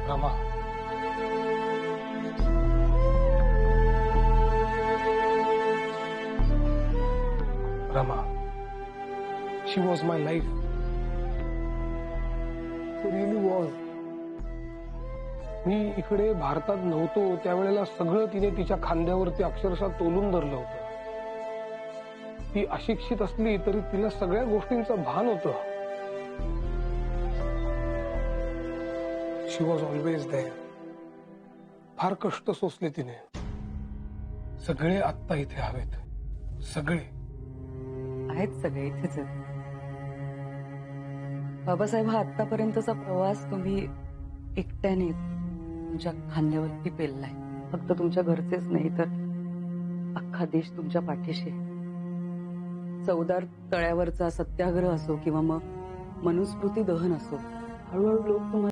Rama, Rama, she was my life. She really was. मी इकडे भारतात नव्हतो त्यावेळेला सगळं तिने तिच्या खांद्यावरती अक्षरशः तोलून धरलं होतं. ती अशिक्षित असली तरी तिला सगळ्या गोष्टींचं भान होतं. शी वॉज ऑलवेज देअर. फार कष्ट सोसले तिने. सगळे आत्ता इथे हवेत. सगळे आहेत, सगळे इथेच आहेत. बाबासाहेब, हा आतापर्यंतचा प्रवास तुम्ही एकट्याने तुमच्या खांद्यावरती पेललाय. फक्त तुमच्या घरचेच नाही तर अख्खा देश तुमच्या पाठीशी आहे. चौदार तळ्यावरचा सत्याग्रह असो किंवा मग मनुस्मृती दहन असो, हळूहळू लोक तुम्हाला